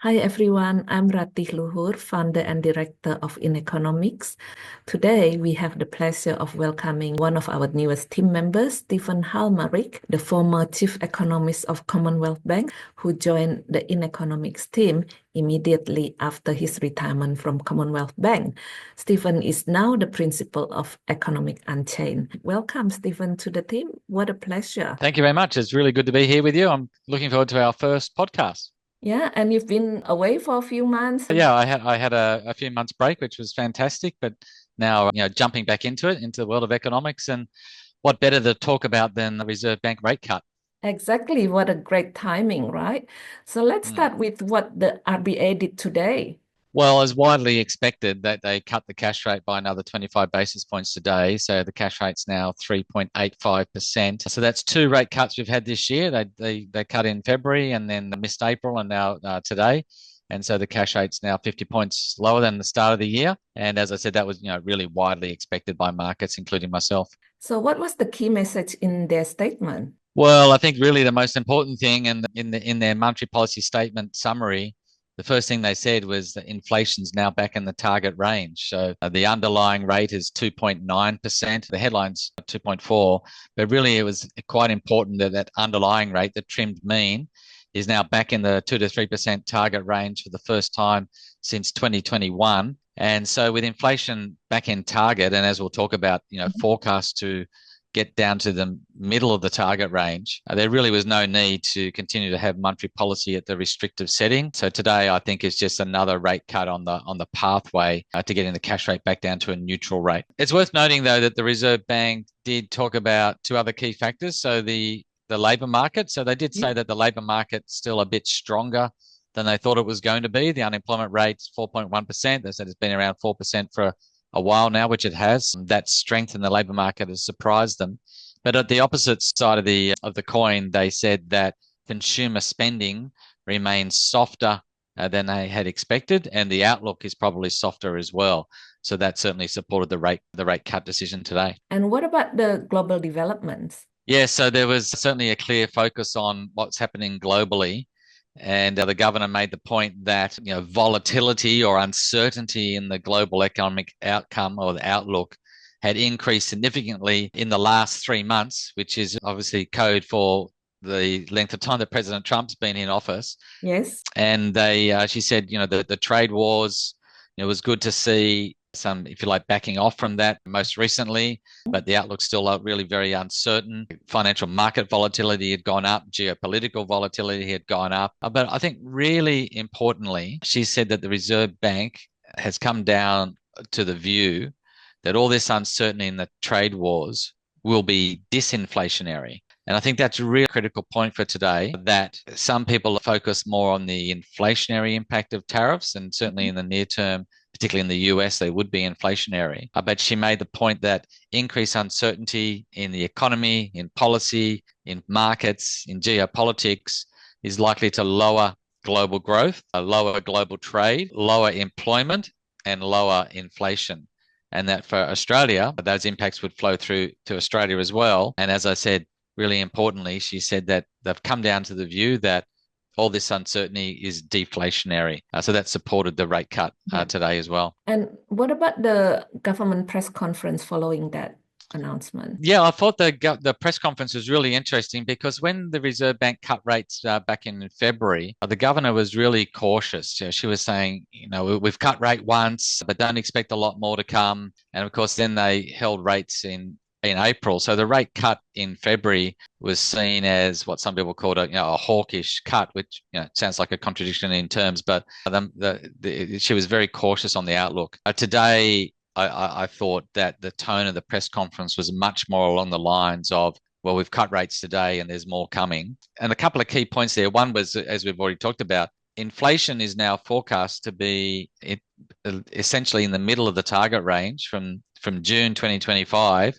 Hi everyone, I'm Ratih Luhur, founder and director of InEconomics. Today, we have the pleasure of welcoming one of our newest team members, Stephen Halmarick, the former chief economist of Commonwealth Bank, who joined the InEconomics team immediately after his retirement from Commonwealth Bank. Stephen is now the principal of Economic Unchained. Welcome, Stephen, to the team. What a pleasure. Thank you very much. It's really good to be here with you. I'm looking forward to our first podcast. Yeah, and you've been away for a few months. Yeah, I had a few months break, which was fantastic, but now jumping back into it, into the world of economics, and what better to talk about than the Reserve Bank rate cut? Exactly. What a great timing, right? So let's Hmm. start with what the RBA did today. Well, as widely expected, that they cut the cash rate by another 25 basis points today. So the cash rate's now 3.85%. So that's two rate cuts we've had this year. They cut in February and then missed April and now today. And so the cash rate's now 50 points lower than the start of the year. And as I said, that was really widely expected by markets, including myself. So what was the key message in their statement? Well, I think really the most important thing in their monetary policy statement summary, the first thing they said was that inflation's now back in the target range. So the underlying rate is 2.9%. The headline's 2.4, but really it was quite important that that underlying rate, the trimmed mean, is now back in the 2 to 3% target range for the first time since 2021. And so with inflation back in target, and as we'll talk about, forecast to get down to the middle of the target range, there really was no need to continue to have monetary policy at the restrictive setting. So today, I think is just another rate cut on the pathway to getting the cash rate back down to a neutral rate. It's worth noting, though, that the Reserve Bank did talk about two other key factors. So the labour market. So they did Yeah. say that the labour market's still a bit stronger than they thought it was going to be. The unemployment rate's 4.1%. They said it's been around 4% for a while now, which it has. That strength in the labour market has surprised them. But at the opposite side of the coin, they said that consumer spending remains softer than they had expected, and the outlook is probably softer as well. So that certainly supported the rate cut decision today. And what about the global developments? Yeah, so there was certainly a clear focus on what's happening globally. And the governor made the point that volatility or uncertainty in the global economic outcome or the outlook had increased significantly in the last 3 months, which is obviously code for the length of time that President Trump's been in office. Yes. And she said, the trade wars, it was good to see some, if you like, backing off from that most recently, but the outlook's still really very uncertain. Financial market volatility had gone up, geopolitical volatility had gone up. But I think really importantly, she said that the Reserve Bank has come down to the view that all this uncertainty in the trade wars will be disinflationary. And I think that's a real critical point for today, that some people focus more on the inflationary impact of tariffs, and certainly in the near term, particularly in the US, they would be inflationary. But she made the point that increased uncertainty in the economy, in policy, in markets, in geopolitics is likely to lower global growth, lower global trade, lower employment, and lower inflation. And that for Australia, those impacts would flow through to Australia as well. And as I said, really importantly, she said that they've come down to the view that all this uncertainty is deflationary. So that supported the rate cut Yeah. today as well. And what about the government press conference following that announcement? Yeah, I thought the press conference was really interesting because when the Reserve Bank cut rates back in February, the governor was really cautious. She was saying, we've cut rate once, but don't expect a lot more to come. And of course, then they held rates in April. So the rate cut in February was seen as what some people called a hawkish cut, which sounds like a contradiction in terms, but she was very cautious on the outlook. Today, I thought that the tone of the press conference was much more along the lines of, well, we've cut rates today and there's more coming. And a couple of key points there. One was, as we've already talked about, inflation is now forecast to be essentially in the middle of the target range from June 2025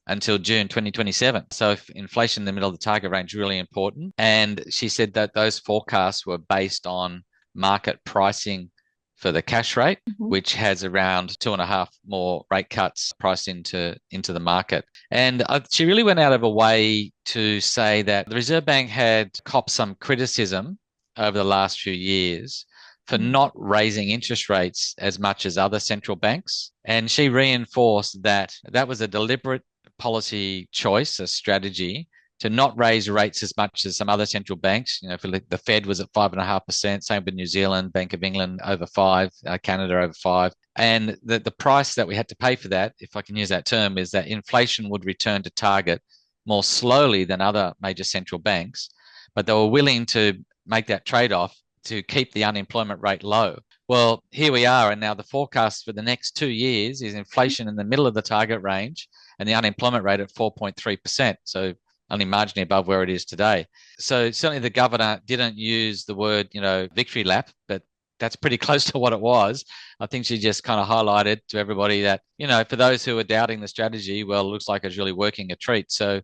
until June 2027. So if inflation in the middle of the target range is really important. And she said that those forecasts were based on market pricing for the cash rate, which has around 2.5 more rate cuts priced into the market. And she really went out of her way to say that the Reserve Bank had copped some criticism over the last few years for not raising interest rates as much as other central banks. And she reinforced that that was a deliberate policy choice, a strategy to not raise rates as much as some other central banks. You know, for the Fed was at 5.5%, same with New Zealand, Bank of England over 5, Canada over 5. And the price that we had to pay for that, if I can use that term, is that inflation would return to target more slowly than other major central banks, but they were willing to make that trade-off to keep the unemployment rate low. Well, here we are, and now the forecast for the next 2 years is inflation in the middle of the target range and the unemployment rate at 4.3%. So only marginally above where it is today. So certainly the governor didn't use the word, victory lap, but that's pretty close to what it was. I think she just kind of highlighted to everybody that, for those who are doubting the strategy, well, it looks like it's really working a treat. So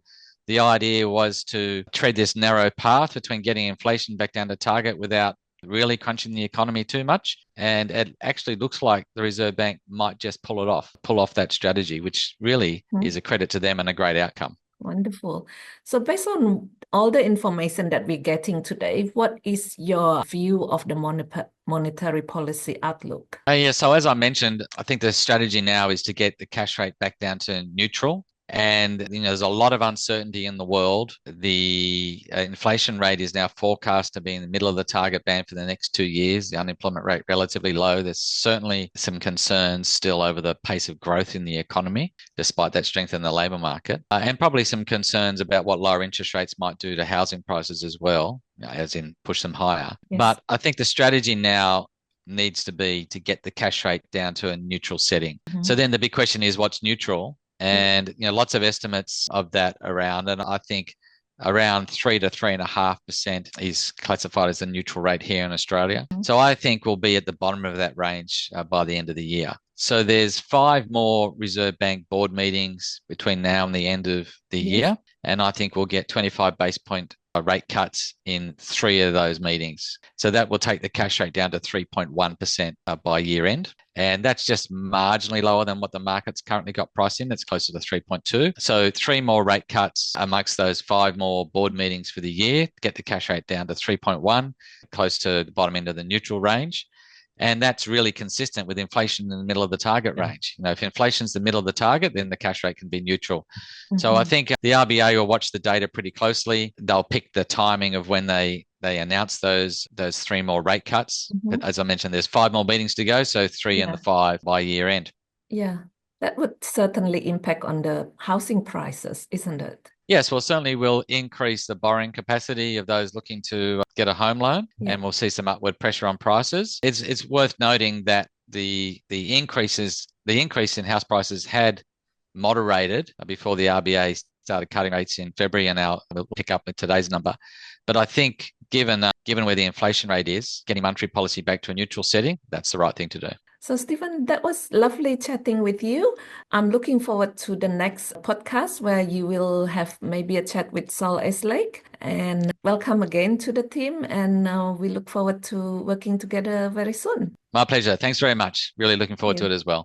the idea was to tread this narrow path between getting inflation back down to target without really crunching the economy too much. And it actually looks like the Reserve Bank might just pull off that strategy, which really is a credit to them and a great outcome. Wonderful. So based on all the information that we're getting today, what is your view of the monetary policy outlook? So as I mentioned, I think the strategy now is to get the cash rate back down to neutral. And there's a lot of uncertainty in the world. The inflation rate is now forecast to be in the middle of the target band for the next 2 years. The unemployment rate relatively low. There's certainly some concerns still over the pace of growth in the economy, despite that strength in the labour market, and probably some concerns about what lower interest rates might do to housing prices as well, as in push them higher. Yes. But I think the strategy now needs to be to get the cash rate down to a neutral setting. Mm-hmm. So then the big question is, what's neutral? And lots of estimates of that around, and I think around 3 to 3.5% is classified as a neutral rate here in Australia. Mm-hmm. So I think we'll be at the bottom of that range by the end of the year. So there's 5 more Reserve Bank board meetings between now and the end of the year, and I think we'll get 25 base point rate cuts in 3 of those meetings. So that will take the cash rate down to 3.1% by year end. And that's just marginally lower than what the market's currently got priced in. That's closer to 3.2. So 3 more rate cuts amongst those 5 more board meetings for the year, get the cash rate down to 3.1, close to the bottom end of the neutral range. And that's really consistent with inflation in the middle of the target range. If inflation's the middle of the target, then the cash rate can be neutral. Mm-hmm. So I think the RBA will watch the data pretty closely. They'll pick the timing of when they announce those 3 more rate cuts. Mm-hmm. But as I mentioned, there's 5 more meetings to go, so 3 and the 5 by year end. Yeah, that would certainly impact on the housing prices, isn't it? Yes, well, certainly will increase the borrowing capacity of those looking to get a home loan, and we'll see some upward pressure on prices. It's worth noting that the increase in house prices had moderated before the RBA started cutting rates in February, and now we'll pick up with today's number. But I think given where the inflation rate is, getting monetary policy back to a neutral setting, that's the right thing to do. So, Stephen, that was lovely chatting with you. I'm looking forward to the next podcast where you will have maybe a chat with Sol Eslake. And welcome again to the team. And we look forward to working together very soon. My pleasure. Thanks very much. Really looking forward to it as well.